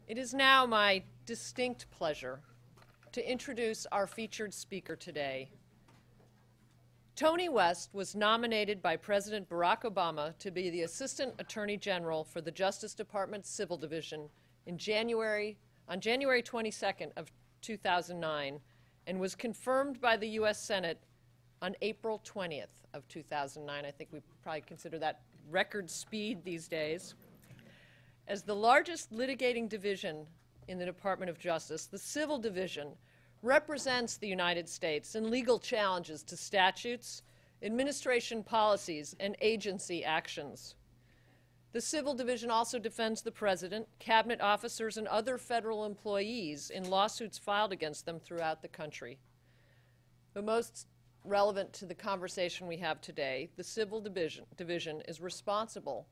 It is now my distinct pleasure to introduce our featured speaker today. Tony West was nominated by President Barack Obama to be the Assistant Attorney General for the Justice Department's Civil Division on January 22nd of 2009 and was confirmed by the U.S. Senate on April 20th of 2009. I think we probably consider that record speed these days. As the largest litigating division in the Department of Justice, the Civil Division represents the United States in legal challenges to statutes, administration policies, and agency actions. The Civil Division also defends the President, cabinet officers, and other federal employees in lawsuits filed against them throughout the country. But most relevant to the conversation we have today, the Civil Division is responsible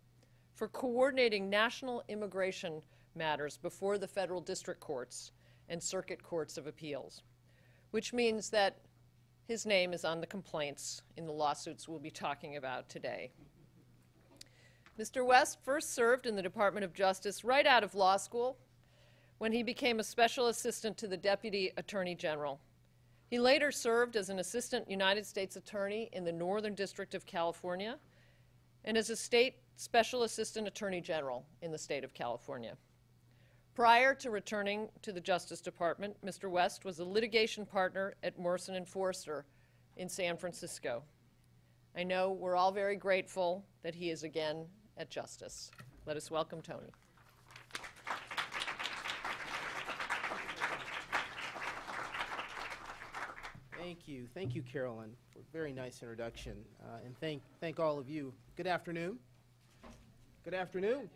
for coordinating national immigration matters before the federal district courts and circuit courts of appeals, which means that his name is on the complaints in the lawsuits we'll be talking about today. Mr. West first served in the Department of Justice right out of law school when he became a special assistant to the Deputy Attorney General. He later served as an assistant United States attorney in the Northern District of California and as a state special assistant attorney general in the state of California. Prior to returning to the Justice Department, Mr. West was a litigation partner at Morrison & Foerster in San Francisco. I know we're all very grateful that he is again at Justice. Let us welcome Tony. Thank you, Carolyn, for a very nice introduction, and thank all of you. Good afternoon. Good afternoon.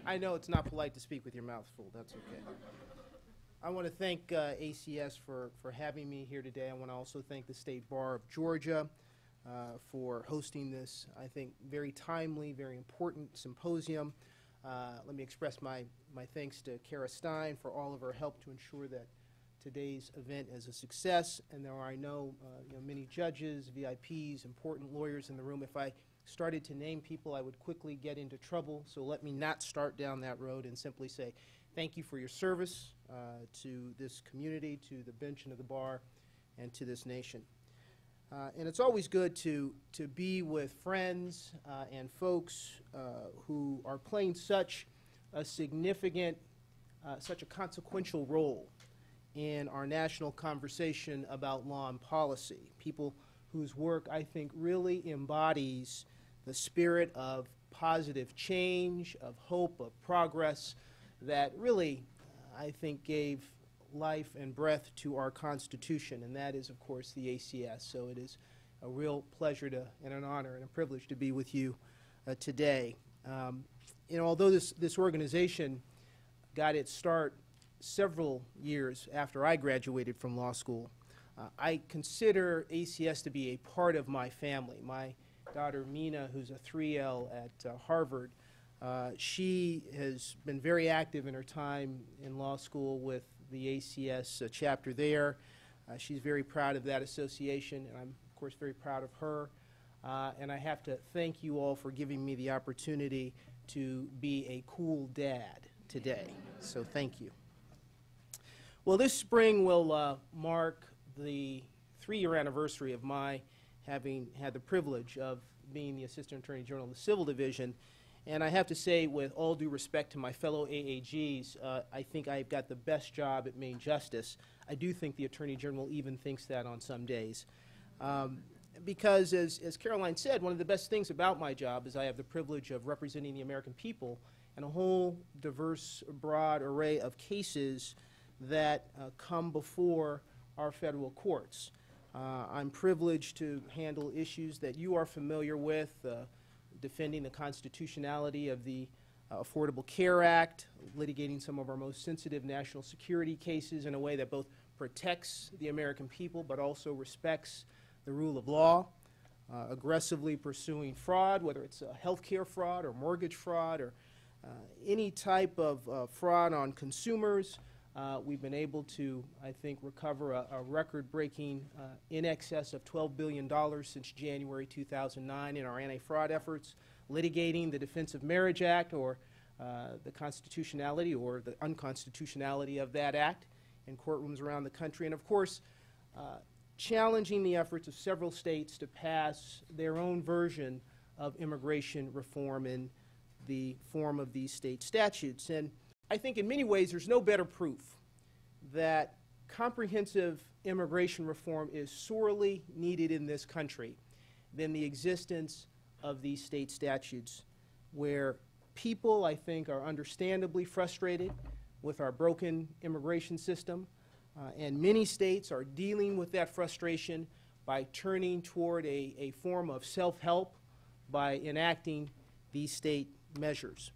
I know it's not polite to speak with your mouth full. That's okay. I want to thank ACS for having me here today. I want to also thank the State Bar of Georgia for hosting this, I think, very timely, very important symposium. Let me express my thanks to Kara Stein for all of her help to ensure that today's event is a success. And there are, I know, many judges, VIPs, important lawyers in the room. If I started to name people, I would quickly get into trouble. So let me not start down that road and simply say thank you for your service to this community, to the bench and to the bar, and to this nation. And it's always good to be with friends and folks who are playing such a significant, such a consequential role in our national conversation about law and policy. People whose work, I think, really embodies the spirit of positive change, of hope, of progress that really, I think, gave life and breath to our Constitution, and that is, of course, the ACS. So it is a real pleasure and an honor and a privilege to be with you today. Although this organization got its start several years after I graduated from law school, I consider ACS to be a part of my family. My daughter Mina, who's a 3L at Harvard, she has been very active in her time in law school with the ACS chapter there. She's very proud of that association, and I'm, of course, very proud of her. And I have to thank you all for giving me the opportunity to be a cool dad today. So thank you. Well, this spring will mark the 3-year anniversary of my having had the privilege of being the Assistant Attorney General of the Civil Division. And I have to say, with all due respect to my fellow AAGs, I think I've got the best job at Maine Justice. I do think the Attorney General even thinks that on some days. Because, as Caroline said, one of the best things about my job is I have the privilege of representing the American people in a whole diverse, broad array of cases that come before our federal courts. I'm privileged to handle issues that you are familiar with, defending the constitutionality of the Affordable Care Act, litigating some of our most sensitive national security cases in a way that both protects the American people but also respects the rule of law, aggressively pursuing fraud, whether it's healthcare fraud or mortgage fraud or any type of fraud on consumers. We've been able to, I think, recover a record-breaking in excess of $12 billion since January 2009 in our anti-fraud efforts, litigating the Defense of Marriage Act, or the constitutionality or the unconstitutionality of that act in courtrooms around the country, and of course, challenging the efforts of several states to pass their own version of immigration reform in the form of these state statutes. And I think in many ways there's no better proof that comprehensive immigration reform is sorely needed in this country than the existence of these state statutes, where people, I think, are understandably frustrated with our broken immigration system, and many states are dealing with that frustration by turning toward a form of self-help by enacting these state measures.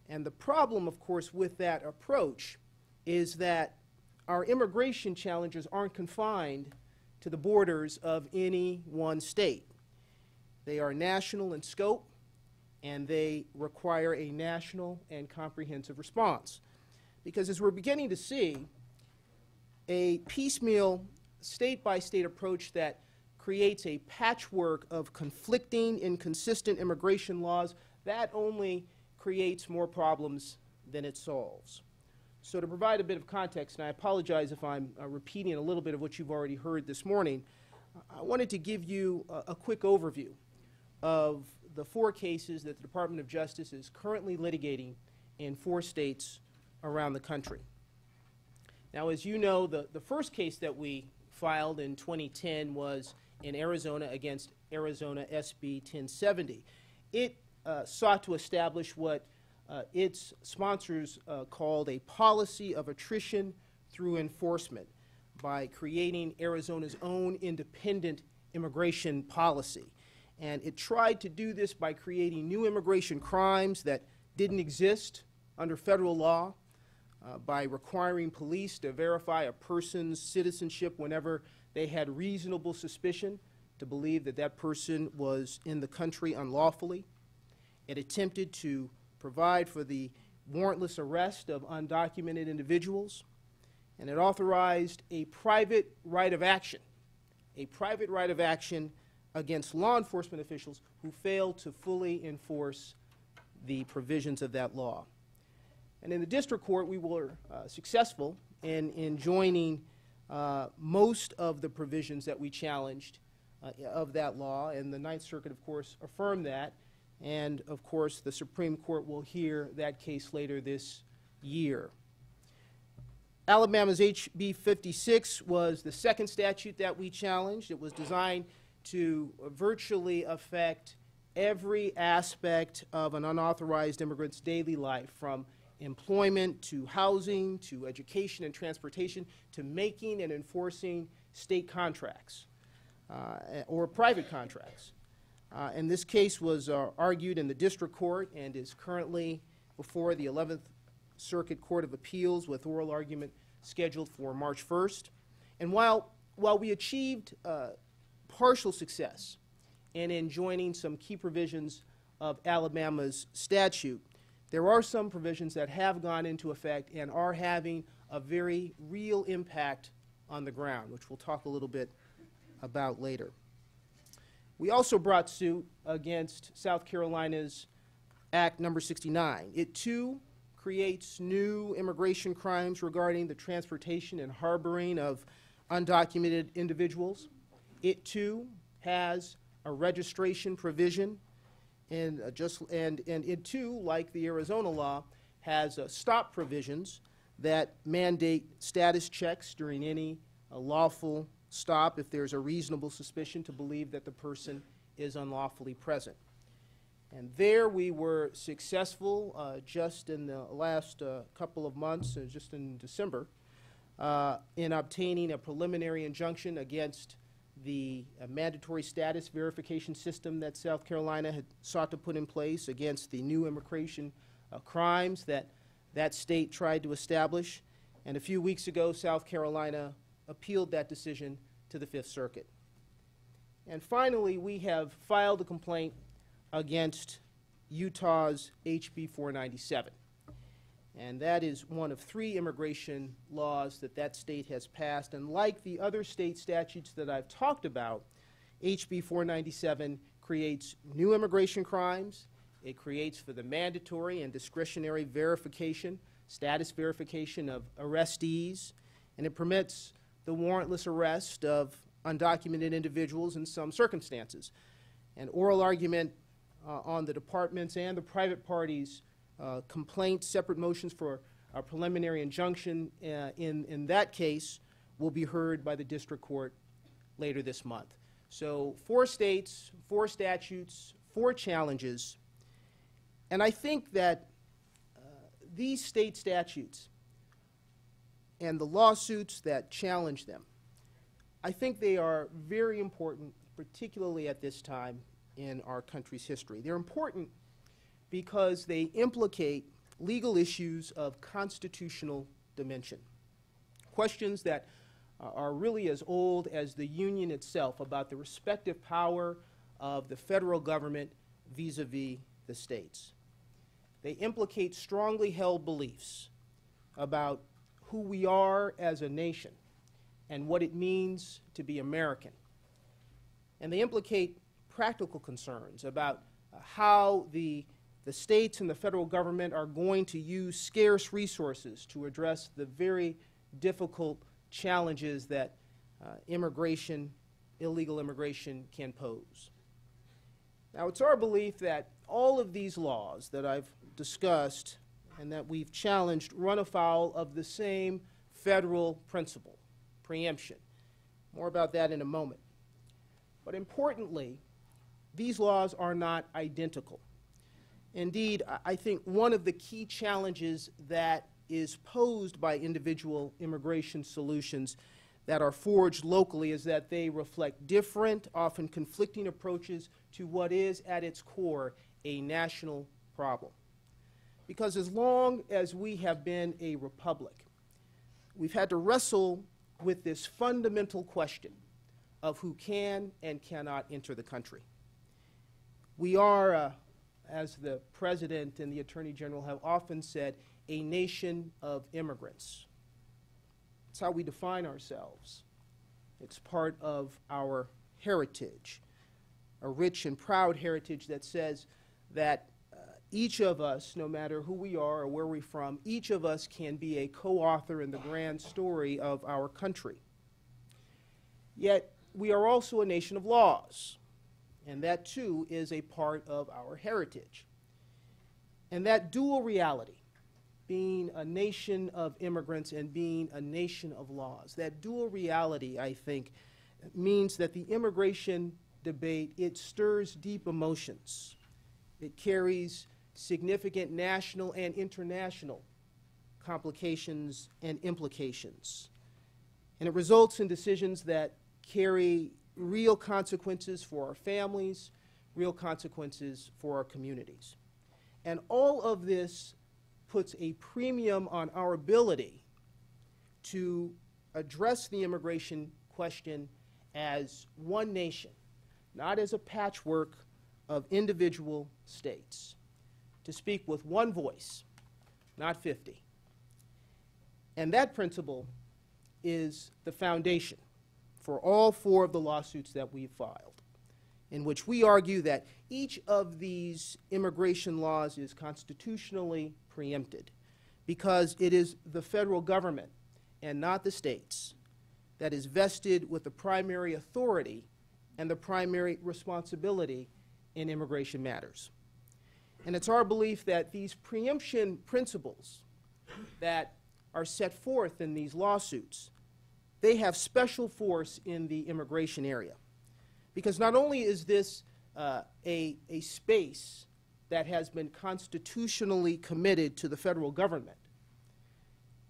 And the problem, of course, with that approach is that our immigration challenges aren't confined to the borders of any one state. They are national in scope, and they require a national and comprehensive response. Because as we're beginning to see, a piecemeal, state-by-state approach that creates a patchwork of conflicting, inconsistent immigration laws, that only creates more problems than it solves. So to provide a bit of context, and I apologize if I'm repeating a little bit of what you've already heard this morning, I wanted to give you a quick overview of the 4 cases that the Department of Justice is currently litigating in 4 states around the country. Now, as you know, the first case that we filed in 2010 was in Arizona against Arizona SB 1070. It sought to establish what its sponsors called a policy of attrition through enforcement by creating Arizona's own independent immigration policy. And it tried to do this by creating new immigration crimes that didn't exist under federal law, by requiring police to verify a person's citizenship whenever they had reasonable suspicion to believe that that person was in the country unlawfully. It attempted to provide for the warrantless arrest of undocumented individuals, and it authorized a private right of action against law enforcement officials who failed to fully enforce the provisions of that law. And in the district court, we were successful in enjoining most of the provisions that we challenged of that law, and the Ninth Circuit, of course, affirmed that. And, of course, the Supreme Court will hear that case later this year. Alabama's HB 56 was the second statute that we challenged. It was designed to virtually affect every aspect of an unauthorized immigrant's daily life, from employment to housing to education and transportation to making and enforcing state contracts or private contracts. And this case was argued in the district court and is currently before the 11th Circuit Court of Appeals with oral argument scheduled for March 1st. And while we achieved partial success in enjoining some key provisions of Alabama's statute, there are some provisions that have gone into effect and are having a very real impact on the ground, which we'll talk a little bit about later. We also brought suit against South Carolina's Act number 69. It, too, creates new immigration crimes regarding the transportation and harboring of undocumented individuals. It, too, has a registration provision, and it, too, like the Arizona law, has stop provisions that mandate status checks during any lawful stop if there's a reasonable suspicion to believe that the person is unlawfully present. And there we were successful just in the last couple of months, just in December, in obtaining a preliminary injunction against the mandatory status verification system that South Carolina had sought to put in place against the new immigration crimes that that state tried to establish. And a few weeks ago, South Carolina appealed that decision to the Fifth Circuit. And finally, we have filed a complaint against Utah's HB 497. And that is one of 3 immigration laws that that state has passed. And like the other state statutes that I've talked about, HB 497 creates new immigration crimes It creates for the mandatory and discretionary verification, status verification of arrestees, and it permits the warrantless arrest of undocumented individuals in some circumstances. An oral argument on the department's and the private parties' complaints, separate motions for a preliminary injunction in that case will be heard by the district court later this month. So 4 states, 4 statutes, 4 challenges, and I think that these state statutes and the lawsuits that challenge them, I think they are very important, particularly at this time in our country's history. They're important because they implicate legal issues of constitutional dimension, questions that are really as old as the Union itself about the respective power of the federal government vis-a-vis the states. They implicate strongly held beliefs about who we are as a nation and what it means to be American. And they implicate practical concerns about how the states and the federal government are going to use scarce resources to address the very difficult challenges that illegal immigration can pose. Now, it's our belief that all of these laws that I've discussed and that we've challenged run afoul of the same federal principle, preemption. More about that in a moment. But importantly, these laws are not identical. Indeed, I think one of the key challenges that is posed by individual immigration solutions that are forged locally is that they reflect different, often conflicting approaches to what is at its core a national problem. Because as long as we have been a republic, we've had to wrestle with this fundamental question of who can and cannot enter the country. We are, as the President and the Attorney General have often said, a nation of immigrants. It's how we define ourselves. It's part of our heritage, a rich and proud heritage that says that each of us, no matter who we are or where we're from, each of us can be a co-author in the grand story of our country. Yet, we are also a nation of laws, and that too is a part of our heritage. And that dual reality, being a nation of immigrants and being a nation of laws, that dual reality, I think, means that the immigration debate, it stirs deep emotions. It carries significant national and international complications and implications. And it results in decisions that carry real consequences for our families, real consequences for our communities. And all of this puts a premium on our ability to address the immigration question as one nation, not as a patchwork of individual states, to speak with one voice, not 50. And that principle is the foundation for all 4 of the lawsuits that we've filed, in which we argue that each of these immigration laws is constitutionally preempted because it is the federal government and not the states that is vested with the primary authority and the primary responsibility in immigration matters. And it's our belief that these preemption principles that are set forth in these lawsuits, they have special force in the immigration area. Because not only is this a space that has been constitutionally committed to the federal government,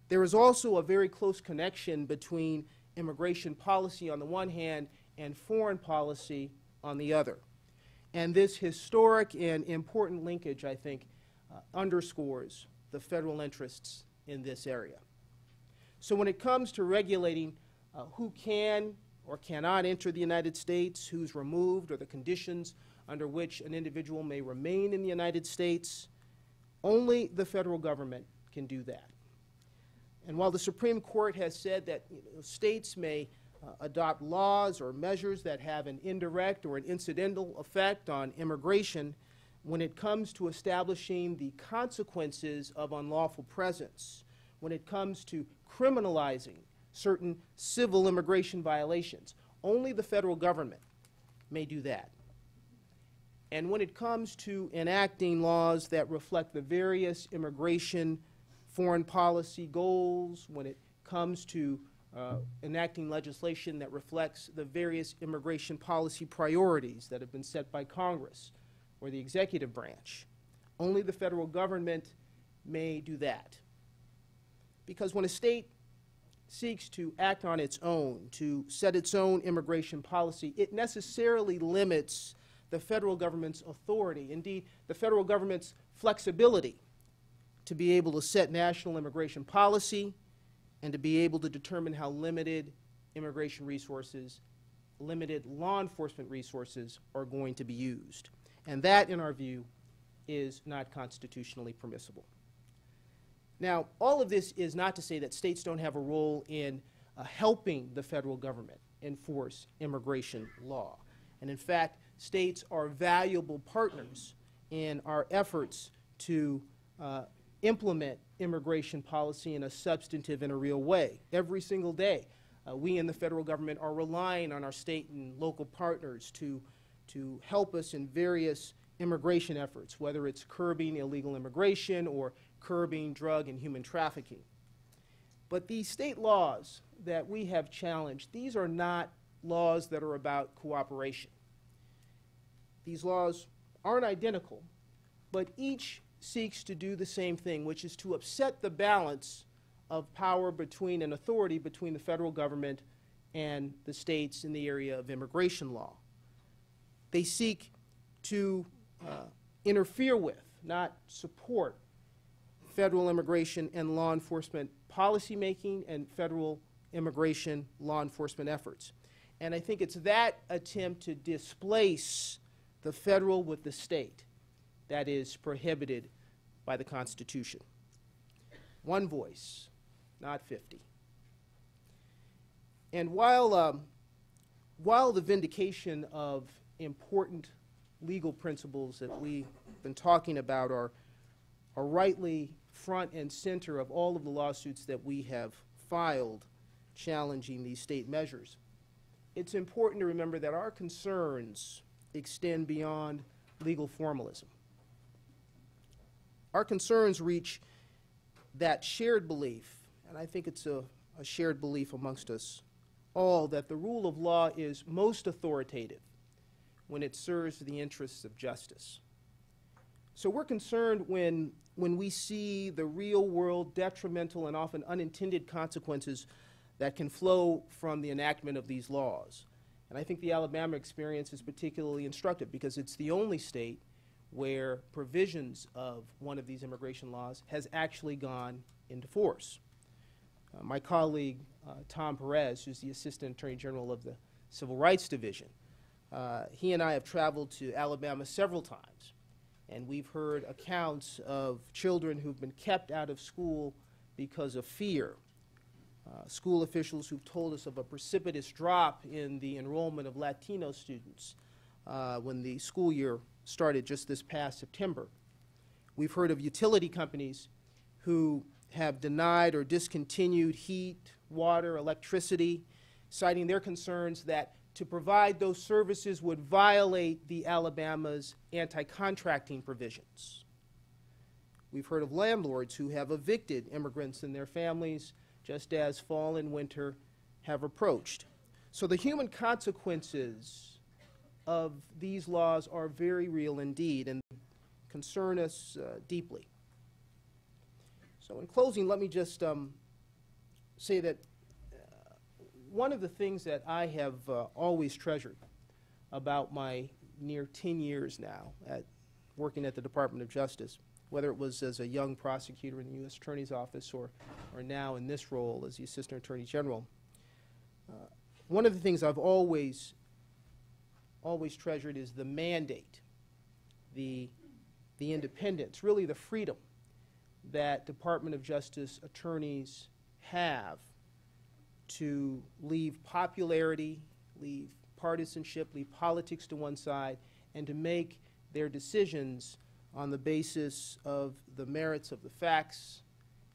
there is also a very close connection between immigration policy on the one hand and foreign policy on the other. And this historic and important linkage, I think, underscores the federal interests in this area. So when it comes to regulating who can or cannot enter the United States, who's removed, or the conditions under which an individual may remain in the United States, only the federal government can do that. And while the Supreme Court has said that states may adopt laws or measures that have an indirect or an incidental effect on immigration, when it comes to establishing the consequences of unlawful presence, when it comes to criminalizing certain civil immigration violations. Only the federal government may do that. And when it comes to enacting laws that reflect the various immigration foreign policy goals, when it comes to enacting legislation that reflects the various immigration policy priorities that have been set by Congress or the executive branch, only the federal government may do that. Because when a state seeks to act on its own, to set its own immigration policy, it necessarily limits the federal government's authority, indeed, the federal government's flexibility to be able to set national immigration policy and to be able to determine how limited immigration resources, limited law enforcement resources are going to be used. And that, in our view, is not constitutionally permissible. Now, all of this is not to say that states don't have a role in helping the federal government enforce immigration law. And in fact, states are valuable partners in our efforts to implement immigration policy in a substantive and a real way. Every single day, we in the federal government are relying on our state and local partners to help us in various immigration efforts, whether it's curbing illegal immigration or curbing drug and human trafficking. But these state laws that we have challenged, these are not laws that are about cooperation. These laws aren't identical, but each seeks to do the same thing, which is to upset the balance of power between an authority between the federal government and the states in the area of immigration law. They seek to interfere with, not support, federal immigration and law enforcement policymaking and federal immigration law enforcement efforts. And I think it's that attempt to displace the federal with the state that is prohibited by the Constitution. One voice, not 50. And while the vindication of important legal principles that we've been talking about are rightly front and center of all of the lawsuits that we have filed challenging these state measures, it's important to remember that our concerns extend beyond legal formalism. Our concerns reach that shared belief, and I think it's a shared belief amongst us all, that the rule of law is most authoritative when it serves the interests of justice. So we're concerned when we see the real world detrimental and often unintended consequences that can flow from the enactment of these laws. And I think the Alabama experience is particularly instructive because it's the only state where provisions of one of these immigration laws has actually gone into force. My colleague, Tom Perez, who's the Assistant Attorney General of the Civil Rights Division, he and I have traveled to Alabama several times, and we've heard accounts of children who've been kept out of school because of fear. School officials who've told us of a precipitous drop in the enrollment of Latino students when the school year started just this past September. We've heard of utility companies who have denied or discontinued heat, water, electricity, citing their concerns that to provide those services would violate the Alabama's anti-contracting provisions. We've heard of landlords who have evicted immigrants and their families just as fall and winter have approached. So the human consequences of these laws are very real indeed and concern us deeply. So in closing, let me just say that one of the things that I have always treasured about my near 10 years now at working at the Department of Justice, whether it was as a young prosecutor in the U.S. Attorney's Office or now in this role as the Assistant Attorney General, one of the things I've always treasured is the mandate, the independence, really the freedom that Department of Justice attorneys have to leave popularity, leave partisanship, leave politics to one side, and to make their decisions on the basis of the merits of the facts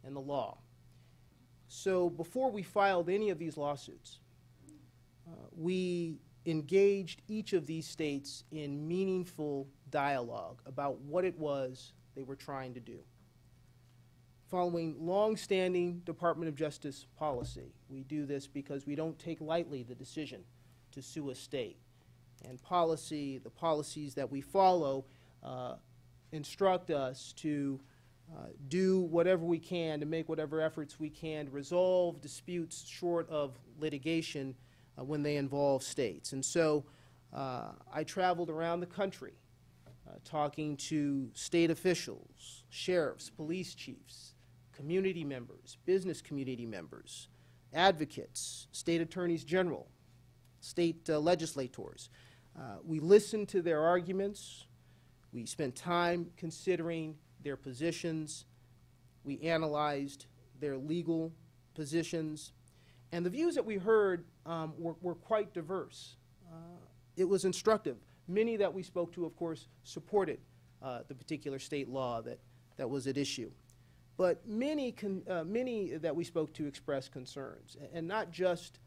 and the law. So before we filed any of these lawsuits, we engaged each of these states in meaningful dialogue about what it was they were trying to do. Following long-standing Department of Justice policy, we do this because we don't take lightly the decision to sue a state. And policy, the policies that we follow, instruct us to do whatever we can to make whatever efforts we can to resolve disputes short of litigation when they involve states. And so I traveled around the country talking to state officials, sheriffs, police chiefs, community members, business community members, advocates, state attorneys general, state legislators. We listened to their arguments. We spent time considering their positions. We analyzed their legal positions. And the views that we heard were quite diverse. It was instructive. Many that we spoke to, of course, supported the particular state law that was at issue. But many that we spoke to expressed concerns, and not just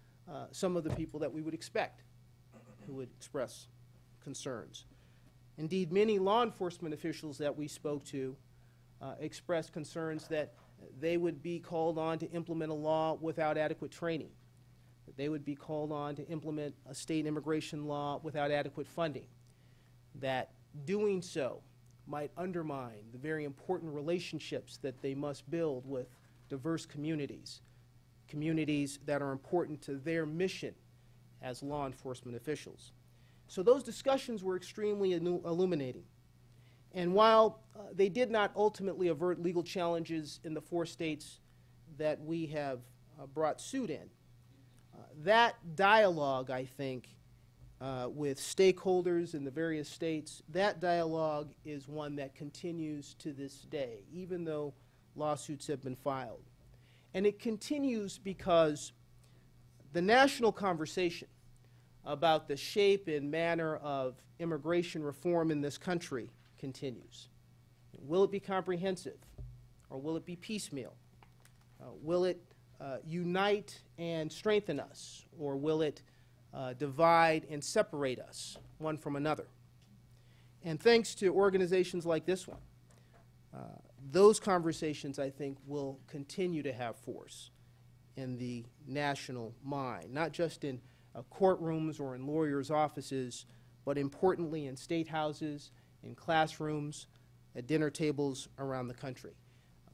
some of the people that we would expect who would express concerns. Indeed, many law enforcement officials that we spoke to expressed concerns that they would be called on to implement a law without adequate training, that they would be called on to implement a state immigration law without adequate funding, that doing so might undermine the very important relationships that they must build with diverse communities, communities that are important to their mission as law enforcement officials. So those discussions were extremely illuminating. And while they did not ultimately avert legal challenges in the 4 states that we have brought suit in, that dialogue, I think, with stakeholders in the various states, that dialogue is one that continues to this day, even though lawsuits have been filed. And it continues because the national conversation about the shape and manner of immigration reform in this country continues. Will it be comprehensive, or will it be piecemeal? Will it unite and strengthen us, or will it divide and separate us one from another? And thanks to organizations like this one, those conversations, I think, will continue to have force in the national mind, not just in courtrooms or in lawyers' offices, but importantly in state houses, in classrooms, at dinner tables around the country.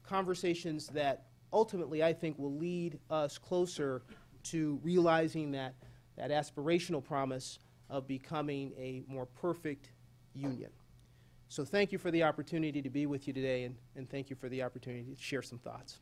Conversations that ultimately, I think, will lead us closer to realizing that aspirational promise of becoming a more perfect union. So thank you for the opportunity to be with you today, and thank you for the opportunity to share some thoughts.